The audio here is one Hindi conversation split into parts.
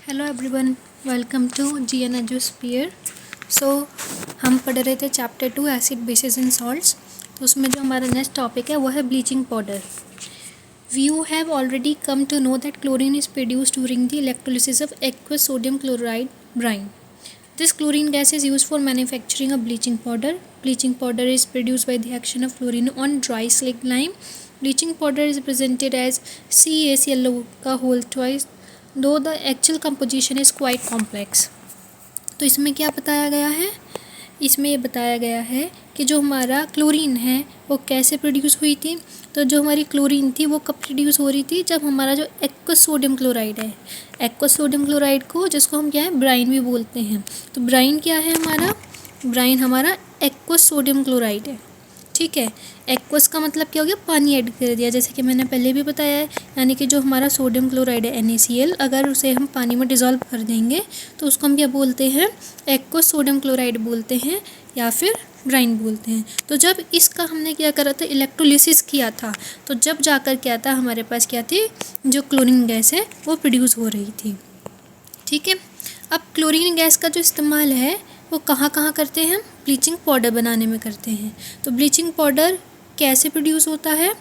Hello everyone, welcome to GN Edusphere. So हम पढ़ रहे थे chapter 2 acid bases and salts. तो उसमें जो हमारा नेक्स्ट टॉपिक है वो है bleaching powder. You have already come to know that chlorine is produced during the electrolysis of aqueous sodium chloride brine. This chlorine gas is used for manufacturing of bleaching powder. Bleaching powder is produced by the action of chlorine on dry slaked lime. Bleaching powder is presented as CaClO का whole twice, though the actual composition is quite complex. तो इसमें क्या बताया गया है? इसमें ये बताया गया है कि जो हमारा क्लोरीन है वो कैसे प्रोड्यूस हुई थी। तो जो हमारी क्लोरीन थी वो कब प्रोड्यूस हो रही थी, जब हमारा जो एक्वस सोडियम क्लोराइड है, एक्वस सोडियम क्लोराइड को जिसको हम क्या है ब्राइन भी बोलते हैं। तो ब्राइन क्या है हमारा? ब्राइन हमारा एक्वस सोडियम क्लोराइड है। ठीक है, एक्वस का मतलब क्या हो गया? पानी ऐड कर दिया, जैसे कि मैंने पहले भी बताया है। यानी कि जो हमारा सोडियम क्लोराइड है NaCl, अगर उसे हम पानी में डिज़ोल्व कर देंगे तो उसको हम क्या बोलते हैं? एक्वस सोडियम क्लोराइड बोलते हैं या फिर ब्राइन बोलते हैं। तो जब इसका हमने क्या करा था, इलेक्ट्रोलिसिस किया था, तो जब जाकर क्या था हमारे पास क्या थी, जो क्लोरीन गैस है वो प्रोड्यूस हो रही थी। ठीक है, अब क्लोरीन गैस का जो इस्तेमाल है वो कहाँ कहाँ करते हैं? ब्लीचिंग पाउडर बनाने में करते हैं। तो ब्लीचिंग पाउडर कैसे प्रोड्यूस होता है?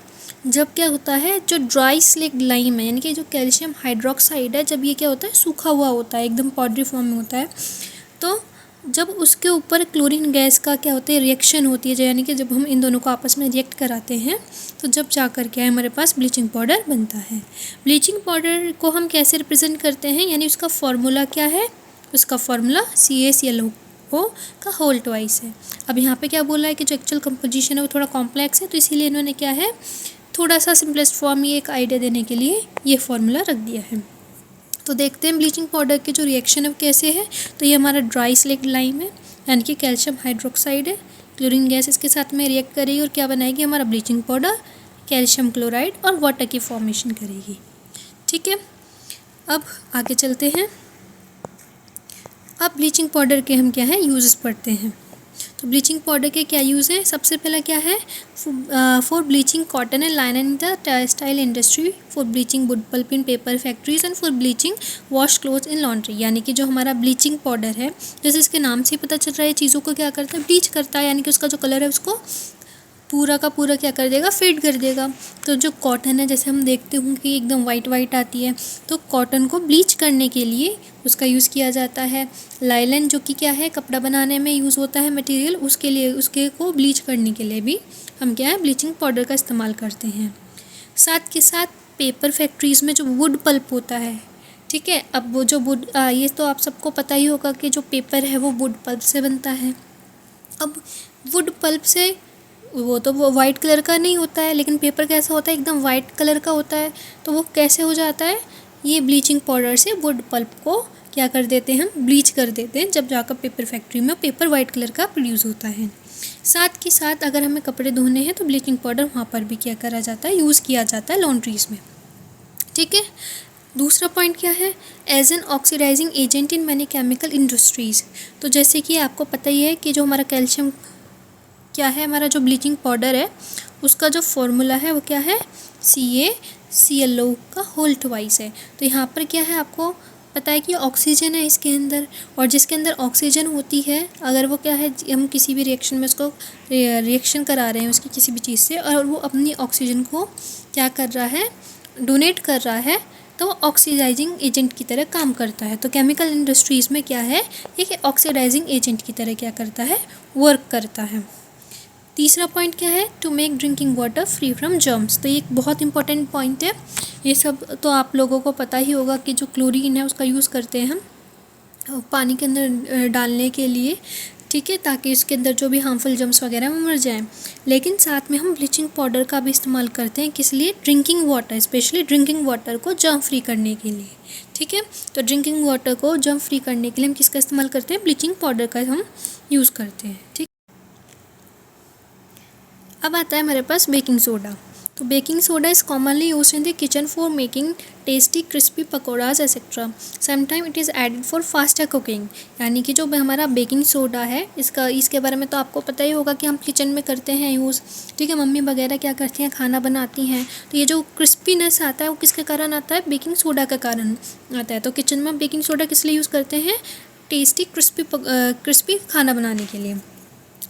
जब क्या होता है, जो ड्राई स्लेक्ड लाइम है, यानी कि जो कैल्शियम हाइड्रोक्साइड है, जब ये क्या होता है, सूखा हुआ होता है, एकदम पाउडरी फॉर्म में होता है, तो जब उसके ऊपर क्लोरीन गैस का क्या होता है, रिएक्शन होती है, यानी कि जब हम इन दोनों को आपस में रिएक्ट कराते हैं तो जब जाकर क्या है हमारे पास ब्लीचिंग पाउडर बनता है। ब्लीचिंग पाउडर को हम कैसे रिप्रेजेंट करते हैं, यानी उसका फॉर्मूला क्या है? उसका फॉर्मूला CaClO का होल ट्वाइस है। अब यहाँ पे क्या बोला है कि जो एक्चुअल कंपोजिशन है वो थोड़ा कॉम्प्लेक्स है, तो इसीलिए इन्होंने क्या है, थोड़ा सा सिंपलेस्ट फॉर्म ये एक आइडिया देने के लिए ये फॉर्मूला रख दिया है। तो देखते हैं ब्लीचिंग पाउडर के जो रिएक्शन है वो कैसे है। तो ये हमारा ड्राई स्लेक्ड लाइम है, यानी कि कैल्शियम हाइड्रोक्साइड है, क्लोरीन गैस इसके साथ में रिएक्ट करेगी और क्या बनाएगी हमारा ब्लीचिंग पाउडर, कैल्शियम क्लोराइड और वाटर की फॉर्मेशन करेगी। ठीक है, अब आगे चलते हैं। अब ब्लीचिंग पाउडर के हम क्या है यूजेस पढ़ते हैं। तो ब्लीचिंग पाउडर के क्या यूज़ है? सबसे पहला क्या है, for bleaching cotton and line in the textile industry, for bleaching wood pulp in paper factories and for bleaching wash cloth in laundry. यानी कि जो हमारा ब्लीचिंग पाउडर है, जैसे इसके नाम से ही पता चल रहा है, चीज़ों को क्या करता है, ब्लीच करता है, यानी कि उसका जो कलर है उसको पूरा का पूरा क्या कर देगा, फेड कर देगा। तो जो कॉटन है, जैसे हम देखते हों कि एकदम वाइट वाइट आती है, तो कॉटन को ब्लीच करने के लिए उसका यूज़ किया जाता है। लाइलन जो कि क्या है, कपड़ा बनाने में यूज़ होता है मटेरियल, उसके लिए उसके को ब्लीच करने के लिए भी हम क्या है ब्लीचिंग पाउडर का इस्तेमाल करते हैं। साथ के साथ पेपर फैक्ट्रीज़ में जो वुड पल्प होता है, ठीक है, अब वो जो वुड ये तो आप सबको पता ही होगा कि जो पेपर है वो वुड पल्प से बनता है। अब वुड पल्प से वो वाइट कलर का नहीं होता है, लेकिन पेपर कैसा होता है, एकदम वाइट कलर का होता है। तो वो कैसे हो जाता है, ये ब्लीचिंग पाउडर से वुड पल्प को क्या कर देते हैं, हम ब्लीच कर देते हैं, जब जाकर पेपर फैक्ट्री में पेपर वाइट कलर का प्रोड्यूस होता है। साथ के साथ अगर हमें कपड़े धोने हैं तो ब्लीचिंग पाउडर वहाँ पर भी क्या करा जाता है, यूज़ किया जाता है लॉन्ड्रीज़ में। ठीक है, दूसरा पॉइंट क्या है, as an oxidising agent in many chemical industries. तो जैसे कि आपको पता ही है कि जो हमारा कैल्शियम क्या है, हमारा जो ब्लीचिंग पाउडर है उसका जो फॉर्मूला है वो क्या है, CaClO का होल ट्वाइस है। तो यहाँ पर क्या है, आपको पता है कि ऑक्सीजन है इसके अंदर, और जिसके अंदर ऑक्सीजन होती है, अगर वो क्या है, हम किसी भी रिएक्शन में उसको रिएक्शन करा रहे हैं उसकी किसी भी चीज़ से, और वो अपनी ऑक्सीजन को क्या कर रहा है, डोनेट कर रहा है, तो वो ऑक्सीडाइजिंग एजेंट की तरह काम करता है। तो केमिकल इंडस्ट्रीज़ में क्या है, ये ऑक्सीडाइजिंग एजेंट की तरह क्या करता है, वर्क करता है। तीसरा पॉइंट क्या है, to make drinking water free from germs. तो ये एक बहुत इंपॉर्टेंट पॉइंट है। ये सब तो आप लोगों को पता ही होगा कि जो क्लोरीन है उसका यूज़ करते हैं हम पानी के अंदर डालने के लिए, ठीक है, ताकि उसके अंदर जो भी हार्मफुल जर्म्स वगैरह वो मर जाएं। लेकिन साथ में हम ब्लीचिंग पाउडर का भी इस्तेमाल करते हैं, किस लिए, drinking water, specially drinking water को जर्म फ्री करने के लिए। ठीक है, तो ड्रिंकिंग वाटर को जर्म फ्री करने के लिए हम किसका इस्तेमाल करते हैं, ब्लीचिंग पाउडर का हम यूज़ करते हैं। ठीक, अब आता है हमारे पास बेकिंग सोडा। तो baking soda is commonly use in the kitchen for making tasty crispy pakodas etcetera. Sometime it is added for faster cooking. यानी कि जो हमारा बेकिंग सोडा है इसके बारे में तो आपको पता ही होगा कि हम किचन में करते हैं यूज़, ठीक है। मम्मी वगैरह क्या करती हैं, खाना बनाती हैं, तो ये जो क्रिस्पीनेस आता है वो किसके कारण आता है, बेकिंग सोडा के कारण आता है। तो किचन में बेकिंग सोडा किस लिए यूज़ करते हैं, टेस्टी क्रिस्पी खाना बनाने के लिए।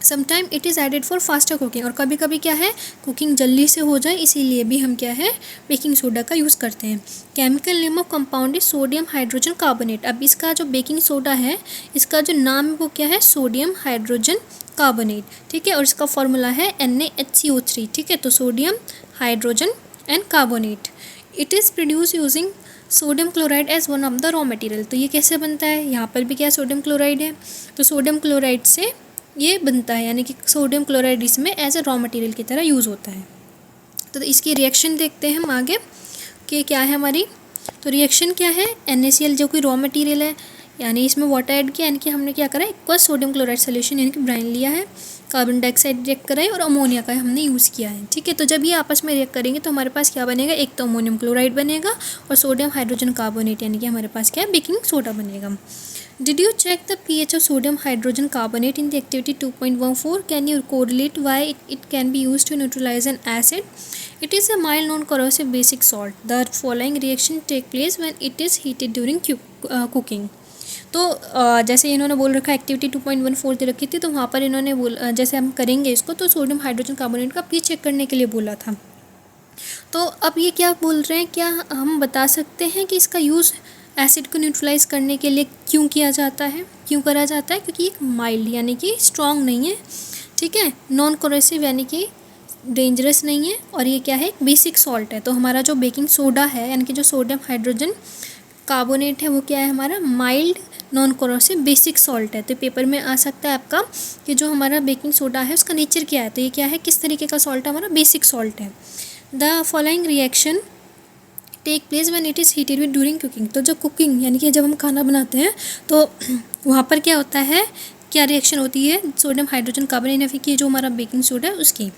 Sometime it is added for faster cooking, और कभी कभी क्या है, कुकिंग जल्दी से हो जाए इसीलिए भी हम क्या है, बेकिंग सोडा का यूज़ करते हैं। Chemical name of compound is sodium hydrogen carbonate. अब इसका जो बेकिंग सोडा है, इसका जो नाम है वो क्या है, सोडियम हाइड्रोजन कार्बोनेट, ठीक है। और इसका फॉर्मूला है NaHCO3, ठीक है। तो sodium hydrogen and carbonate. It is produce using sodium chloride as one of the raw material. तो ये कैसे बनता है, यहाँ पर भी क्या सोडियम क्लोराइड है, तो सोडियम क्लोराइड से ये बनता है, यानी कि सोडियम क्लोराइड इसमें एज ए रॉ मटेरियल की तरह यूज़ होता है। तो इसकी रिएक्शन देखते हैं हम आगे कि क्या है हमारी। तो रिएक्शन क्या है, NaCl जो कोई रॉ मटेरियल है, यानी इसमें वाटर ऐड किया, यानी कि हमने क्या करा, एक सोडियम क्लोराइड सोल्यूशन यानी कि ब्राइन लिया है, कार्बन डाइऑक्साइड रिएक्ट करा है और अमोनिया का हमने यूज़ किया है, ठीक है। तो जब ये आपस में रिएक्ट करेंगे तो हमारे पास क्या बनेगा, एक तो अमोनियम क्लोराइड बनेगा और सोडियम हाइड्रोजन कार्बोनेट, यानी कि हमारे पास क्या है, बेकिंग सोडा बनेगा। Did you check the pH of sodium hydrogen carbonate in the activity 2.14? Can you correlate why it can be used to neutralize an acid? It is a mild non-corrosive basic salt. The following reaction take place when it is heated during cooking. तो जैसे इन्होंने बोल रखा है एक्टिविटी 2.14 दे रखी थी, तो वहाँ पर इन्होंने जैसे हम करेंगे इसको, तो सोडियम हाइड्रोजन कार्बोनेट का पीएच चेक करने के लिए बोला था। तो अब ये क्या बोल रहे हैं, क्या हम बता सकते हैं कि इसका यूज़ एसिड को न्यूट्रलाइज करने के लिए क्यों किया जाता है, क्यों करा जाता है, क्योंकि एक माइल्ड यानी कि स्ट्रॉन्ग नहीं है, ठीक है, नॉन कोरेसिव यानी कि डेंजरस नहीं है, और ये क्या है, एक बेसिक सॉल्ट है। तो हमारा जो बेकिंग सोडा है यानी कि जो सोडियम हाइड्रोजन कार्बोनेट है वो क्या है, हमारा mild non corrosive basic salt है। तो पेपर में आ सकता है आपका कि जो हमारा बेकिंग सोडा है उसका नेचर क्या है, तो ये क्या है, किस तरीके का सॉल्ट है, हमारा बेसिक सॉल्ट है। The following reaction take place when it is heated with during cooking. तो जो कुकिंग यानी कि जब हम खाना बनाते हैं तो वहाँ पर क्या होता है, क्या रिएक्शन होती है, सोडियम हाइड्रोजन कार्बोनेट या फिर कि जो हमारा बेकिंग सोडा है उसकी,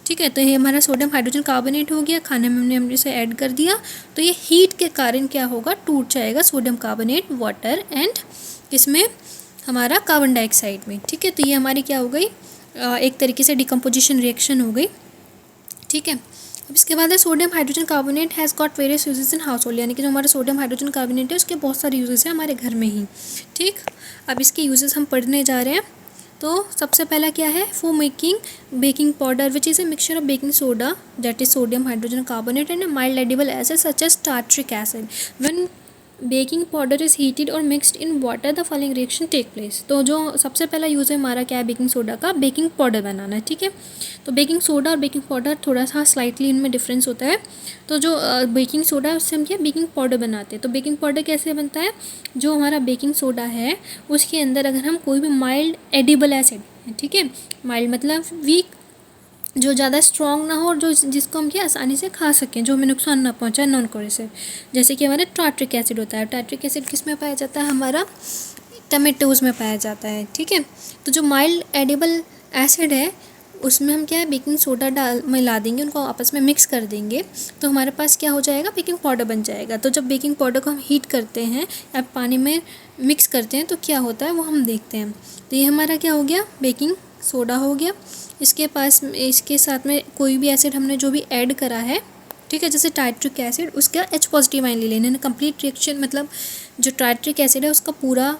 ठीक है। तो ये हमारा सोडियम हाइड्रोजन कार्बोनेट हो गया, खाने में हमने इसे ऐड कर दिया, तो ये हीट के कारण क्या होगा, टूट जाएगा सोडियम कार्बोनेट वाटर एंड इसमें हमारा कार्बन डाइऑक्साइड में, ठीक है। तो ये हमारी क्या हो गई, एक तरीके से डिकम्पोजिशन रिएक्शन हो गई, ठीक है। अब इसके बाद है sodium hydrogen carbonate has got various uses in house hold, यानी कि जो हमारा सोडियम हाइड्रोजन कार्बोनेट है उसके बहुत सारे यूजेस हैं हमारे घर में ही, ठीक। अब इसके यूजेस हम पढ़ने जा रहे हैं। तो सबसे पहला क्या है, for making baking powder which is a mixture of baking soda that is sodium hydrogen carbonate and a mild edible acid such as tartaric acid. When baking powder is heated और mixed in water the following reaction take place. तो जो सबसे पहला यूज़ है हमारा क्या है, बेकिंग सोडा का बेकिंग पाउडर बनाना है, ठीक है। तो बेकिंग सोडा और बेकिंग पाउडर थोड़ा सा स्लाइटली इनमें डिफरेंस होता है। तो जो बेकिंग सोडा है उससे हम क्या बेकिंग पाउडर बनाते हैं। तो बेकिंग पाउडर कैसे बनता है, जो हमारा बेकिंग सोडा है उसके अंदर अगर हम कोई भी माइल्ड एडिबल एसिड, ठीक है, माइल्ड मतलब वीक, जो ज़्यादा स्ट्रॉन्ग ना हो और जो जिसको हम क्या आसानी से खा सकें, जो हमें नुकसान ना पहुंचाए, नॉन कोरेसिव, जैसे कि हमारा टार्ट्रिक एसिड होता है। टार्ट्रिक एसिड किस में पाया जाता है, हमारा टमेटोज़ में पाया जाता है, ठीक है। तो जो माइल्ड एडिबल एसिड है उसमें हम क्या है, बेकिंग सोडा मिला देंगे, उनको आपस में मिक्स कर देंगे, तो हमारे पास क्या हो जाएगा, बेकिंग पाउडर बन जाएगा। तो जब बेकिंग पाउडर को हम हीट करते हैं या पानी में मिक्स करते हैं तो क्या होता है वो हम देखते हैं। तो ये हमारा क्या हो गया, बेकिंग सोडा हो गया। इसके साथ में कोई भी एसिड हमने जो भी ऐड करा है, ठीक है, जैसे टार्ट्रिक एसिड, उसका H पॉजिटिव आयन ले लेना है। कंप्लीट रिएक्शन मतलब जो टार्ट्रिक एसिड है उसका पूरा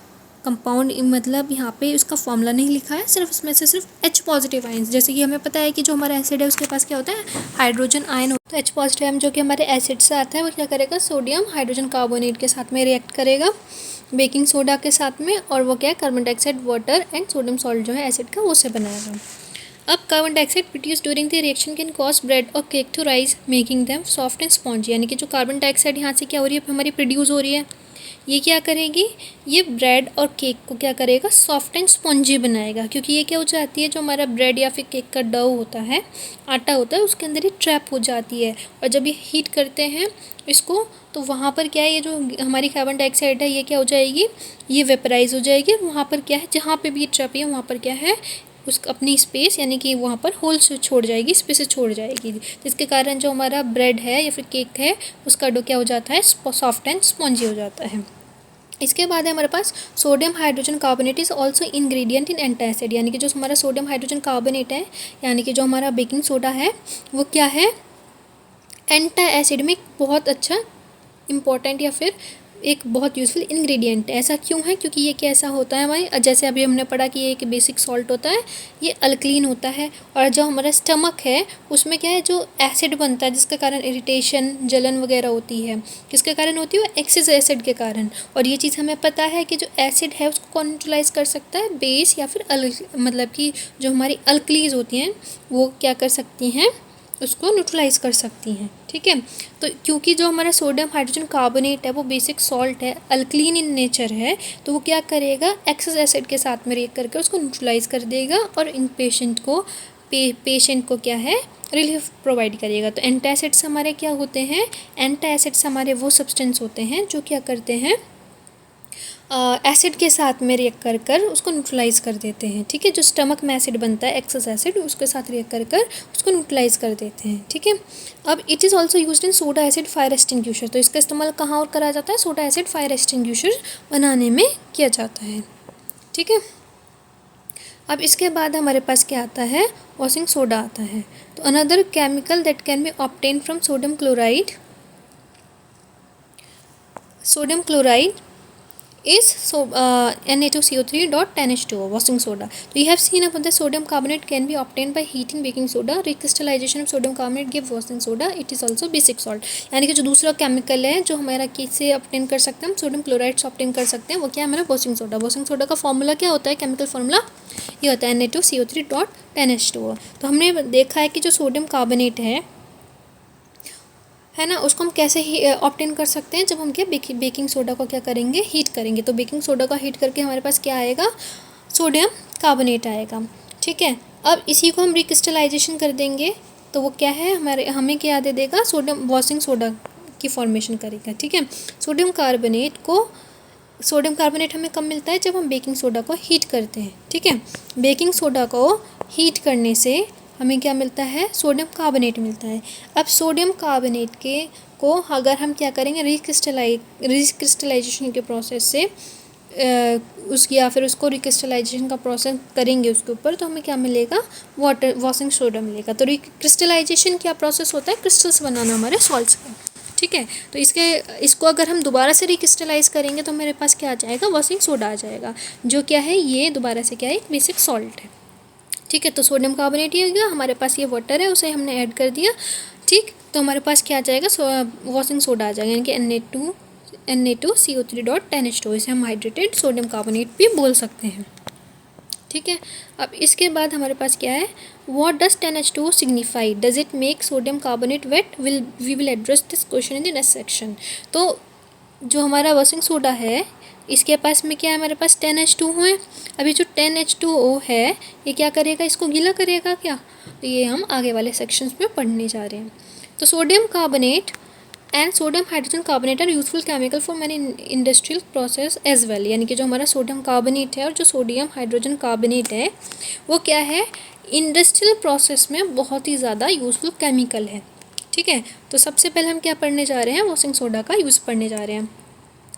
कंपाउंड, मतलब यहाँ पे उसका फॉर्मूला नहीं लिखा है, सिर्फ उसमें से सिर्फ H पॉजिटिव आयन, जैसे कि हमें पता है कि जो हमारा एसिड है उसके पास क्या होता है, हाइड्रोजन आयन होता है। H पॉजिटिव आयन जो कि हमारे एसिड से आता है वो क्या करेगा, सोडियम हाइड्रोजन कार्बोनेट के साथ में रिएक्ट करेगा बेकिंग सोडा के साथ में, और वो क्या है, carbon dioxide water and sodium salt जो है एसिड का, वो से बनाएगा। अब carbon dioxide produce during the reaction can cause bread और cake to rise making them soft and spongy. यानी कि जो कार्बन डाइऑक्साइड यहाँ से क्या हो रही है, हमारी प्रोड्यूस हो रही है, ये क्या करेगी, ये ब्रेड और केक को क्या करेगा, सॉफ्ट एंड स्पॉन्जी बनाएगा। क्योंकि ये क्या हो जाती है, जो हमारा ब्रेड या फिर केक का डो होता है, आटा होता है, उसके अंदर ही ट्रैप हो जाती है, और जब ये हीट करते हैं इसको तो वहाँ पर क्या है, ये जो हमारी कार्बन डाइऑक्साइड है ये क्या हो जाएगी, ये वेपराइज हो जाएगी, और वहाँ पर क्या है, जहाँ पे भी ये ट्रैप है वहाँ पर क्या है, उस अपनी स्पेस यानी कि वहाँ पर होल्स छोड़ जाएगी, स्पेस छोड़ जाएगी, जिसके कारण जो हमारा ब्रेड है या फिर केक है उसका डो क्या हो जाता है, सॉफ्ट एंड स्पॉन्जी हो जाता है। इसके बाद है हमारे पास sodium hydrogen carbonate is also ingredient in antacid, यानी कि जो हमारा सोडियम हाइड्रोजन कार्बोनेट है यानी कि जो हमारा बेकिंग सोडा है वो क्या है, एंटा एसिड में बहुत अच्छा इम्पॉर्टेंट या फिर एक बहुत यूज़फुल इंग्रेडिएंट है। ऐसा क्यों है, क्योंकि ये कैसा होता है भाई, जैसे अभी हमने पढ़ा कि ये एक बेसिक सॉल्ट होता है, ये अल्कलीन होता है, और जो हमारा स्टमक है उसमें क्या है, जो एसिड बनता है जिसके कारण इरिटेशन जलन वगैरह होती है, किसके कारण होती है, वो एक्सेस एसिड के कारण। और ये चीज़ हमें पता है कि जो एसिड है उसको कौन न्यूट्रलाइज कर सकता है, बेस या फिर मतलब कि जो हमारी अल्कलीज होती हैं वो क्या कर सकती हैं, उसको न्यूट्रलाइज कर सकती हैं। ठीक है, तो क्योंकि जो हमारा सोडियम हाइड्रोजन कार्बोनेट है वो बेसिक सॉल्ट है, अल्कलीन इन नेचर है, तो वो क्या करेगा, एक्सेस एसिड के साथ में रिएक्ट करके उसको न्यूट्रलाइज कर देगा और इन पेशेंट को क्या है, रिलीफ प्रोवाइड करेगा। तो एंटासिड्स हमारे क्या होते हैं, एंटासिड्स हमारे वो सब्सटेंस होते हैं जो क्या करते हैं, एसिड के साथ में रिएक्ट कर उसको न्यूट्रलाइज कर देते हैं। ठीक है, जो स्टमक में एसिड बनता है एक्सेस एसिड, उसके साथ रिएक्ट कर उसको न्यूट्रलाइज कर देते हैं। ठीक है, अब it is also used in soda acid fire extinguisher, तो इसका इस्तेमाल कहाँ और करा जाता है, सोडा एसिड फायर एक्सटिंग्विशर बनाने में किया जाता है। ठीक है, अब इसके बाद हमारे पास क्या आता है, वॉशिंग सोडा आता है। तो another chemical that can be obtain from sodium chloride is Na2CO3 dot 10H2O washing soda. So you have seen above the sodium carbonate can be obtained by heating baking soda. Recrystallization of sodium carbonate give washing soda. It is also basic salt. यानी कि जो दूसरा केमिकल है जो हमारा किससे ऑब्टेन कर सकते हैं, हम सोडियम क्लोराइड से ऑब्टेन कर सकते हैं, वो क्या है हमारा वॉशिंग सोडा। वॉशिंग सोडा का फॉर्मूला क्या होता है, केमिकल फॉर्मूला ये होता है Na2CO3 dot 10H2O। तो हमने देखा है कि जो सोडियम कार्बोनेट है ना, उसको हम कैसे ही ऑब्टेन कर सकते हैं, जब हम क्या बेकिंग सोडा को क्या करेंगे, हीट करेंगे। तो बेकिंग सोडा का हीट करके हमारे पास क्या आएगा, सोडियम कार्बोनेट आएगा। ठीक है, अब इसी को हम रिक्रिस्टलाइजेशन कर देंगे तो वो क्या है, हमें क्या दे देगा, सोडियम वॉशिंग सोडा की फॉर्मेशन करेगा। ठीक है, सोडियम कार्बोनेट हमें कब मिलता है, जब हम बेकिंग सोडा को हीट करते हैं। ठीक है, बेकिंग सोडा को हीट करने से हमें क्या मिलता है, सोडियम कार्बोनेट मिलता है। अब सोडियम कार्बोनेट को अगर हम क्या करेंगे, रिक्रिस्टलाइजेशन के प्रोसेस से या फिर उसको रिक्रिस्टलाइजेशन का प्रोसेस करेंगे उसके ऊपर, तो हमें क्या मिलेगा, वॉशिंग सोडा मिलेगा। तो रिक्रिस्टलाइजेशन क्या प्रोसेस होता है, क्रिस्टल्स बनाना हमारे सॉल्ट्स का। ठीक है, तो इसको अगर हम दोबारा से रिक्रिस्टलाइज करेंगे तो मेरे पास क्या आ जाएगा, वॉशिंग सोडा आ जाएगा, जो क्या है, ये दोबारा से क्या है, एक बेसिक सॉल्ट है। ठीक है, तो सोडियम कार्बोनेट ही हो गया, हमारे पास ये वाटर है उसे हमने ऐड कर दिया। ठीक, तो हमारे पास क्या आ जाएगा, वॉशिंग सोडा आ जाएगा, यानी कि Na2CO3 dot 10H2O, इसे हम हाइड्रेटेड सोडियम कार्बोनेट भी बोल सकते हैं। ठीक है, अब इसके बाद हमारे पास क्या है, what does 10H2O signify, does it make sodium carbonate wet, we will address this question in the next section. तो जो हमारा वॉशिंग सोडा है इसके पास में क्या है, हमारे पास 10H2O है। अभी जो 10H2O है ये क्या करेगा, इसको गीला करेगा क्या, तो ये हम आगे वाले सेक्शंस में पढ़ने जा रहे हैं। तो sodium carbonate and sodium hydrogen carbonate are useful chemical for many industrial process as well, यानी कि जो हमारा सोडियम कार्बोनेट है और जो सोडियम हाइड्रोजन कार्बोनेट है वो क्या है, इंडस्ट्रियल प्रोसेस में बहुत ही ज़्यादा यूजफुल केमिकल है। ठीक है, तो सबसे पहले हम क्या पढ़ने जा रहे हैं, वॉशिंग सोडा का यूज़ पढ़ने जा रहे हैं,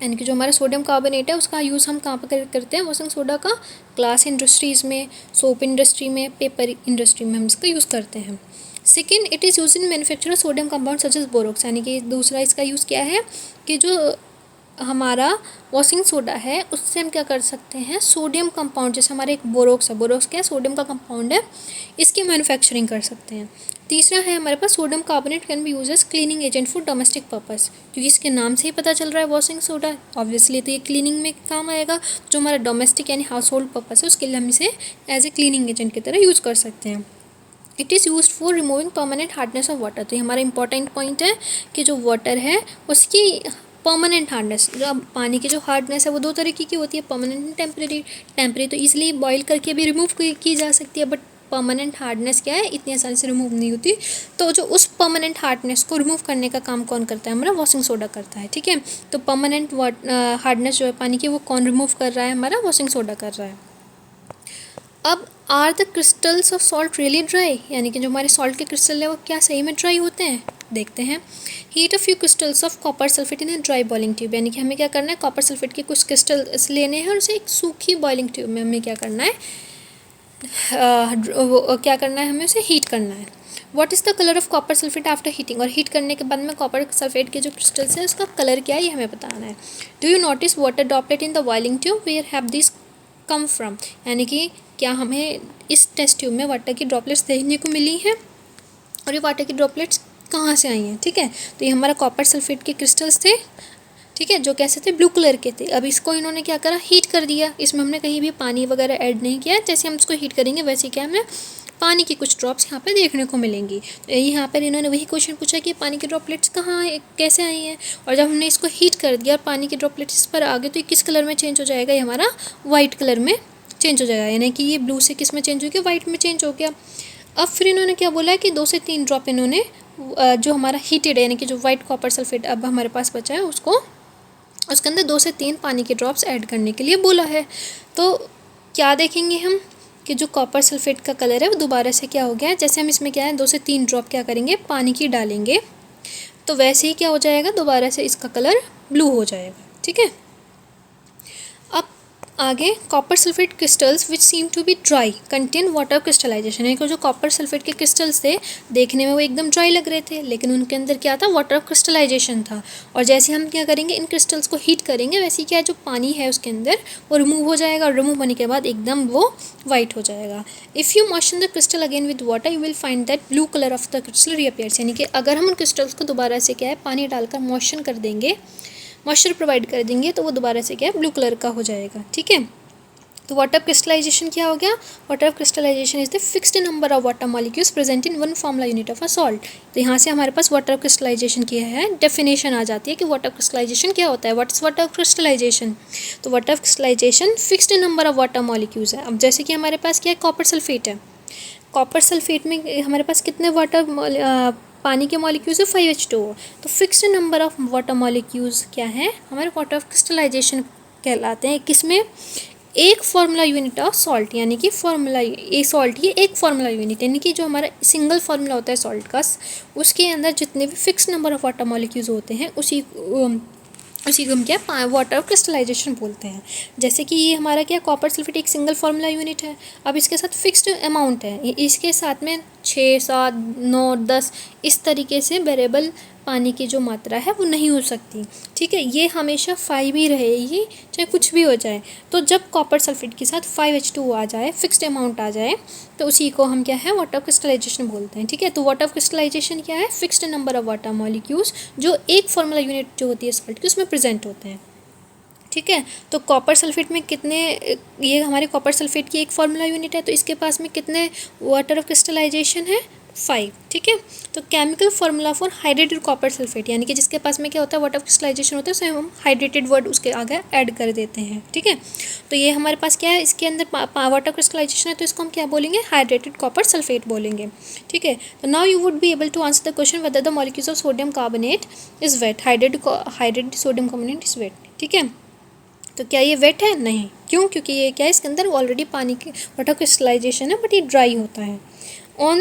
यानी कि जो हमारा सोडियम कार्बोनेट है उसका यूज़ हम कहाँ पर करते हैं, वॉशिंग सोडा का ग्लास इंडस्ट्रीज़ में, सोप इंडस्ट्री में, पेपर इंडस्ट्री में हम इसका यूज़ करते हैं। Second, it is use in manufacture sodium compound such as borax, यानी कि दूसरा इसका यूज़ क्या है कि जो हमारा वॉशिंग सोडा है उससे हम क्या कर सकते हैं, सोडियम कंपाउंड, जैसे हमारे एक बोरोक्स है, बोरोक्स क्या है, सोडियम का कंपाउंड है, इसकी मैन्युफैक्चरिंग कर सकते हैं। तीसरा है हमारे पास sodium carbonate can be use as cleaning agent for domestic purpose, क्योंकि इसके नाम से ही पता चल रहा है वॉशिंग सोडा, ऑब्वियसली तो ये क्लीनिंग में काम आएगा। जो हमारा डोमेस्टिक यानी हाउस होल्ड पर्पस है उसके लिए हम इसे एज ए क्लीनिंग एजेंट की तरह यूज़ कर सकते हैं। It is use for removing permanent hardness of water, तो ये हमारा इंपॉर्टेंट पॉइंट है कि जो वाटर है उसकी परमानेंट हार्डनेस, जो पानी की जो हार्डनेस है वो दो तरीके की होती है, परमानेंट एंड टेम्परेरी तो ईजिली बॉईल करके भी रिमूव की जा सकती है, बट परमानेंट हार्डनेस क्या है, इतनी आसानी से रिमूव नहीं होती। तो जो उस परमानेंट हार्डनेस को रिमूव करने का काम कौन करता है, हमारा वॉशिंग सोडा करता है। ठीक है, तो परमानेंट हार्डनेस जो है पानी की वो कौन रिमूव कर रहा है, हमारा वॉशिंग सोडा कर रहा है। अब are the crystals of salt really dry, यानी कि जो हमारे सॉल्ट के क्रिस्टल है वो क्या सही में ड्राई होते हैं? देखते हैं। Heat a few crystals of copper sulphate in a dry boiling tube, यानी कि हमें क्या करना है, कॉपर सल्फेट के कुछ क्रिस्टल्स लेने हैं और उसे एक सूखी बॉइलिंग ट्यूब में हमें क्या करना है, क्या करना है, हमें उसे हीट करना है। What is the colour of copper sulphate after heating, और हीट करने के बाद में कॉपर सल्फेट के जो क्रिस्टल्स हैं उसका कलर क्या है ये हमें बताना है। Do you notice water droplet in the boiling tube, where have this come from, यानी कि क्या हमें इस टेस्ट ट्यूब में वाटर की ड्रॉपलेट्स देखने को मिली हैं और ये वाटर की ड्रॉपलेट्स कहाँ से आई हैं? ठीक है, तो ये हमारा कॉपर सल्फेट के क्रिस्टल्स थे, ठीक है, जो कैसे थे, ब्लू कलर के थे। अब इसको इन्होंने क्या करा, हीट कर दिया। इसमें हमने कहीं भी पानी वगैरह ऐड नहीं किया, जैसे हम इसको हीट करेंगे वैसे क्या हमें पानी की कुछ ड्रॉप्स यहाँ पे देखने को मिलेंगी। तो यहाँ पर इन्होंने वही क्वेश्चन पूछा कि पानी की ड्रॉपलेट्स कहाँ आए, कैसे आई हैं, और जब हमने इसको हीट कर दिया और पानी की ड्रॉपलेट्स इस पर आ गए तो ये किस कलर में चेंज हो जाएगा, ये हमारा वाइट कलर में चेंज हो जाएगा, यानी कि ये ब्लू से किस में चेंज हो गया, वाइट में चेंज हो गया। अब फिर इन्होंने क्या बोला है कि 2 से 3 ड्रॉप इन्होंने जो हमारा हीटेड है, यानी कि जो वाइट कॉपर सल्फेट अब हमारे पास बचा है उसको, उसके अंदर 2 से 3 पानी के ड्रॉप्स ऐड करने के लिए बोला है। तो क्या देखेंगे हम कि जो कॉपर सल्फेट का कलर है वो दोबारा से क्या हो गया है, जैसे हम इसमें क्या है 2 से 3 ड्रॉप क्या करेंगे, पानी की डालेंगे, तो वैसे ही क्या हो जाएगा, दोबारा से इसका कलर ब्लू हो जाएगा। ठीक है, अब आगे copper sulphate crystals which seem to be dry contain water crystallisation, यानी कि जो कॉपर सल्फेट के क्रिस्टल्स थे देखने में वो एकदम ड्राई लग रहे थे, लेकिन उनके अंदर क्या था, वाटर क्रिस्टलाइजेशन था। और जैसे हम क्या करेंगे, इन क्रिस्टल्स को हीट करेंगे, वैसे ही क्या है, जो पानी है उसके अंदर वो रिमूव हो जाएगा, और रिमूव होने के बाद एकदम वो वाइट हो जाएगा। If you moisten the crystal again with water you will find that blue colour of the crystal reappears, यानी कि अगर हम उन क्रिस्टल्स को दोबारा से क्या है पानी डालकर मॉइस्चर कर देंगे, मॉइस्चर प्रोवाइड कर देंगे, तो वो दोबारा से क्या है ब्लू कलर का हो जाएगा। ठीक है, तो वाटर क्रिस्टलाइजेशन क्या हो गया, water crystallisation is the fixed number of water molecules present in one formula unit of a salt. तो यहाँ से हमारे पास वाटर क्रिस्टलाइजेशन क्या है, डेफिनेशन आ जाती है कि वाटर क्रिस्टलाइजेशन क्या होता है, व्हाट इज वाटर क्रिस्टलाइजेशन। तो water crystallisation fixed number of water molecules है। अब जैसे कि हमारे पास क्या है, कॉपर सल्फेट है, कॉपर सल्फेट में हमारे पास कितने वाटर पानी के मॉलिक्यूल्स है, 5H2O। तो fixed number of water molecules क्या है, हमारे वाटर क्रिस्टलाइजेशन कहलाते हैं। किसमें, एक फार्मूला यूनिट ऑफ सॉल्ट, यानी कि फार्मूला ये सॉल्ट ये एक फार्मूला यूनिट, यानी कि जो हमारा सिंगल फार्मूला होता है सॉल्ट का, उसके अंदर जितने भी fix number of water molecules होते हैं उसी को हम क्या वाटर क्रिस्टलाइजेशन बोलते हैं। जैसे कि ये हमारा क्या कॉपर सल्फेट एक सिंगल फार्मूला यूनिट है, अब इसके साथ फिक्स्ड अमाउंट है, इसके साथ में 6, 7, 9, 10 इस तरीके से वेरिएबल पानी की जो मात्रा है वो नहीं हो सकती। ठीक है, ये हमेशा 5 ही रहेगी चाहे कुछ भी हो जाए। तो जब कॉपर सल्फेट के साथ 5H2O आ जाए, फिक्स्ड अमाउंट आ जाए, तो उसी को हम क्या है वाटर क्रिस्टलाइजेशन बोलते हैं। ठीक है, तो वाटर क्रिस्टलाइजेशन क्या है, fixed number of water molecules जो एक फार्मूला यूनिट जो होती है सॉल्ट की उसमें प्रेजेंट होते हैं। ठीक है, तो कॉपर सल्फेट में कितने, ये हमारे कॉपर सल्फेट की एक फार्मूला यूनिट है, तो इसके पास में कितने वाटर ऑफ क्रिस्टलाइजेशन है, 5। ठीक है, तो chemical formula for hydrated copper sulphate, यानी कि जिसके पास में क्या होता है वाटर क्रिस्टलाइजेशन होता है, उसे हम हाइड्रेटेड वर्ड उसके आगे ऐड कर देते हैं। ठीक है, तो ये हमारे पास क्या है, इसके अंदर वाटर क्रिस्टलाइजेशन है, तो इसको हम क्या बोलेंगे, हाइड्रेटेड कॉपर सल्फेट बोलेंगे। ठीक है, तो now you would be able to answer the question whether the molecules of sodium carbonate is wet, hydrated sodium carbonate is wet. ठीक है, तो क्या ये वेट है, नहीं, क्यों, क्योंकि ये क्या है, इसके अंदर ऑलरेडी पानी की वाटर क्रिस्टलाइजेशन है, बट ये ड्राई होता है। On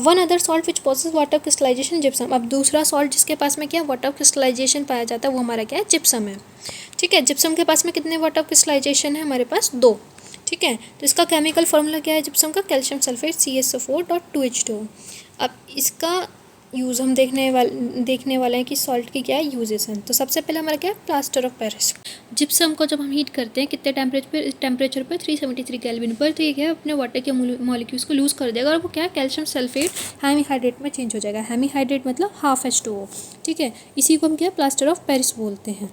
one other salt which process water crystallization gypsum, अब दूसरा सॉल्ट जिसके पास में क्या वाटर क्रिस्टलाइजेशन पाया जाता है वो हमारा क्या है, जिप्सम है। ठीक है, जिप्सम के पास में कितने वाटर क्रिस्टलाइजेशन है, हमारे पास 2। ठीक है, तो इसका केमिकल फार्मूला क्या है जिप्सम का, कैल्शियम सल्फेट CaSO4.2H2O। अब इसका यूज़ हम देखने वाले हैं कि सॉल्ट की क्या यूजेस हैं। तो सबसे पहले हमारा क्या है, प्लास्टर ऑफ पेरिस। जिप्सम को जब हम हीट करते हैं कितने टेम्परेचर पर 373 केल्विन पर, तो ये क्या है अपने वाटर के मॉलिक्यूल्स को लूज़ कर देगा और वो क्या है कैल्शियम सल्फेट हेमीहाइड्रेट में चेंज हो जाएगा। हेमीहाइड्रेट मतलब हाफ H2O। ठीक है, इसी को हम क्या प्लास्टर ऑफ पेरिस बोलते हैं।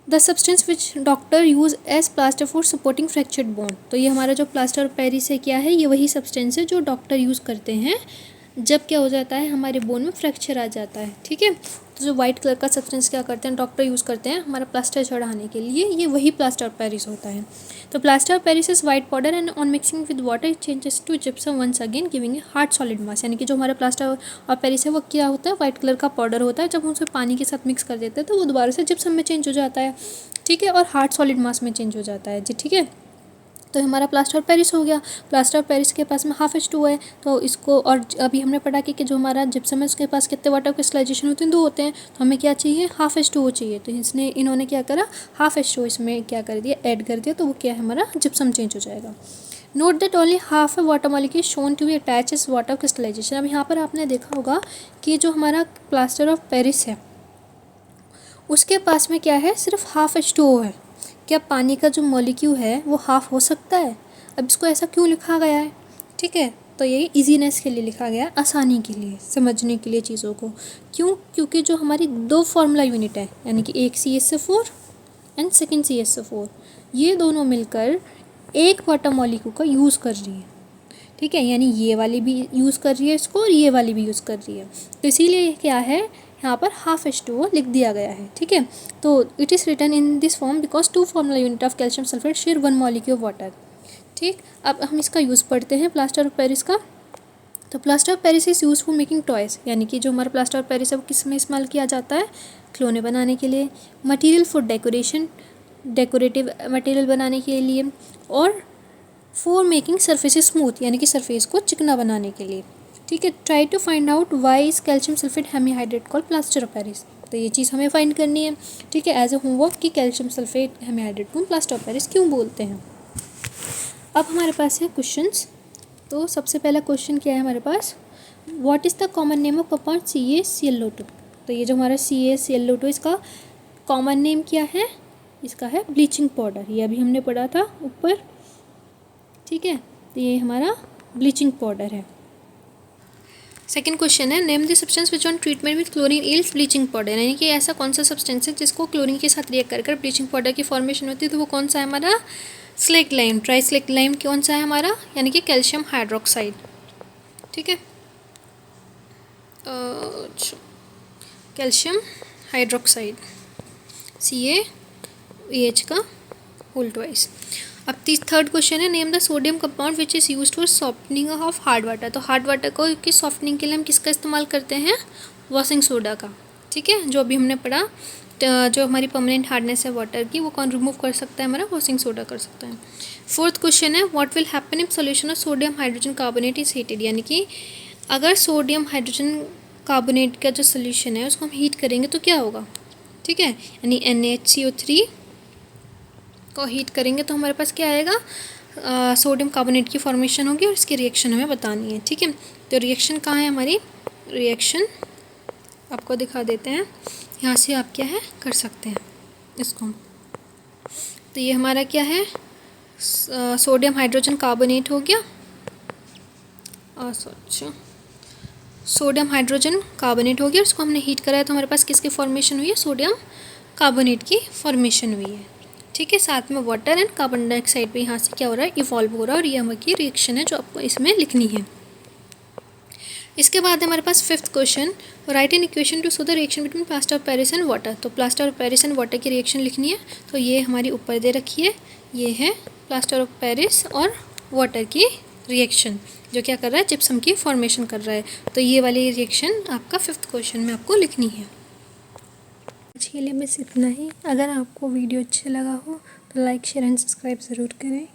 The substance which doctor use as plaster for supporting fractured bone, तो ये हमारा जो प्लास्टर ऑफ पेरिस है क्या है, ये वही सब्सटेंस है जो डॉक्टर यूज़ करते हैं जब क्या हो जाता है, हमारे बोन में फ्रैक्चर आ जाता है। ठीक है, तो जो वाइट कलर का सब्सटेंस क्या करते हैं डॉक्टर यूज़ करते हैं हमारा प्लास्टर चढ़ाने के लिए, ये वही प्लास्टर ऑफ पेरिस होता है। तो plaster of Paris is white powder and on mixing with water changes to gypsum once again giving a hard solid mass, यानी कि जो हमारा प्लास्टर ऑफ पेरिस है वो क्या होता है, वाइट कलर का पाउडर होता है। जब हम उसे पानी के साथ मिक्स कर देते हैं तो वो दोबारा से जिप्सम में चेंज हो जाता है। ठीक है, और हार्ड सॉलिड मास में चेंज हो जाता है जी। ठीक है, तो हमारा प्लास्टर ऑफ पेरिस हो गया। प्लास्टर ऑफ पेरिस के पास में ½ है, तो इसको, और अभी हमने पढ़ा कि जो हमारा जिप्सम है उसके पास कितने वाटर क्रिस्टलाइजेशन होते हैं, 2 होते हैं, तो हमें क्या चाहिए, ½ चाहिए। तो इन्होंने क्या करा, ½ इसमें क्या कर दिया, ऐड कर दिया, तो वो क्या है, हमारा जिप्सम चेंज हो जाएगा। Note that only half a water molecule shown to be attach is water crystallization. अब यहाँ पर आपने देखा होगा कि जो हमारा प्लास्टर ऑफ पेरिस है उसके पास में क्या है, सिर्फ ½ है। क्या पानी का जो मॉलिक्यूल है वो हाफ हो सकता है? अब इसको ऐसा क्यों लिखा गया है, ठीक है, तो ये इजीनेस के लिए लिखा गया है, आसानी के लिए, समझने के लिए चीज़ों को। क्यों? क्योंकि जो हमारी 2 फार्मूला यूनिट है, यानी कि एक CH4 एंड सेकेंड CH4, ये दोनों मिलकर एक वाटर मॉलिक्यूल का यूज़ कर रही है, ठीक है, यानी ये वाली भी यूज़ कर रही है इसको और ये वाली भी यूज़ कर रही है। तो इसीलिए क्या है, यहाँ पर ½ लिख दिया गया है, ठीक है। तो it is written in this form because 2 formula unit of calcium sulphate share 1 molecule of water, ठीक। अब हम इसका यूज़ पढ़ते हैं प्लास्टर ऑफ पेरिस का। तो plaster of Paris is use for making toys, यानी कि जो हमारा प्लास्टर ऑफ पेरिस है वो किस में इस्तेमाल किया जाता है, खिलौने बनाने के लिए, material for decoration, decorative material बनाने के लिए, और फॉर मेकिंग सरफेसेस स्मूथ, यानी कि सरफेस को चिकना बनाने के लिए, ठीक है। Try to find out why is calcium sulphate hemihydrate called plaster of Paris. तो ये चीज़ हमें फाइंड करनी है, ठीक है, एज ए होमवर्क कि कैल्शियम सल्फेट हेमीहाइड्रेट को प्लास्टर ऑफ पेरिस क्यों बोलते हैं। अब हमारे पास है क्वेश्चंस। तो सबसे पहला क्वेश्चन क्या है हमारे पास, what is the common name of compound CaClO2। तो ये जो हमारा CaClO2 इसका कॉमन नेम क्या है, इसका है ब्लीचिंग पाउडर, ये अभी हमने पढ़ा था ऊपर, ठीक है। तो ये हमारा ब्लीचिंग पाउडर है। सेकेंड क्वेश्चन है, name the substance which on treatment with chlorine yields bleaching powder, यानी कि ऐसा कौन सा सब्सटेंस है जिसको क्लोरीन के साथ रिएक्ट कर ब्लीचिंग पाउडर की फॉर्मेशन होती है, तो वो कौन सा है हमारा, slaked lime, try slaked lime कौन सा है हमारा, यानी कि कैल्शियम हाइड्रोक्साइड, ठीक है, कैल्शियम हाइड्रोक्साइड CaOH का होल ट्वाइस। अब थर्ड क्वेश्चन है, name the sodium compound which is used for softening of hard water. तो हार्ड वाटर को की सॉफ्टनिंग के लिए हम किसका इस्तेमाल करते हैं, वॉशिंग सोडा का, ठीक है, जो अभी हमने पढ़ा, जो हमारी परमानेंट हार्डनेस है वाटर की वो कौन रिमूव कर सकता है, हमारा वॉशिंग सोडा कर सकता है। फोर्थ क्वेश्चन है, what will happen if solution of sodium hydrogen carbonate is heated, यानी कि अगर सोडियम हाइड्रोजन कार्बोनेट का जो सोल्यूशन है उसको हम हीट करेंगे तो क्या होगा, ठीक है, यानी NaHCO3 को हीट करेंगे तो हमारे पास क्या आएगा, सोडियम कार्बोनेट की फॉर्मेशन होगी और इसकी रिएक्शन हमें बतानी है, ठीक है। तो रिएक्शन कहाँ है हमारी, रिएक्शन आपको दिखा देते हैं, यहाँ से आप क्या है कर सकते हैं इसको। तो ये हमारा क्या है, सोडियम हाइड्रोजन कार्बोनेट हो गया, सोडियम हाइड्रोजन कार्बोनेट हो गया, उसको हमने हीट करा है तो हमारे पास किसकी फॉर्मेशन हुई है, सोडियम कार्बोनेट की फॉर्मेशन हुई है, ठीक है। साथ में वाटर एंड कार्बन डाइऑक्साइड भी यहाँ से क्या हो रहा है, इवॉल्व हो रहा है, और ये हमारी रिएक्शन है जो आपको इसमें लिखनी है। इसके बाद हमारे पास fifth question, write an equation to show the reaction between plaster of Paris and water. तो plaster of Paris and water की रिएक्शन लिखनी है, तो ये हमारी ऊपर दे रखी है, ये है प्लास्टर ऑफ पेरिस और वाटर की रिएक्शन जो क्या कर रहा है, जिप्सम की फॉर्मेशन कर रहा है। तो ये वाली रिएक्शन आपका फिफ्थ क्वेश्चन में आपको लिखनी है। आज के लिए बस इतना ही। अगर आपको वीडियो अच्छा लगा हो तो लाइक शेयर एंड सब्सक्राइब ज़रूर करें।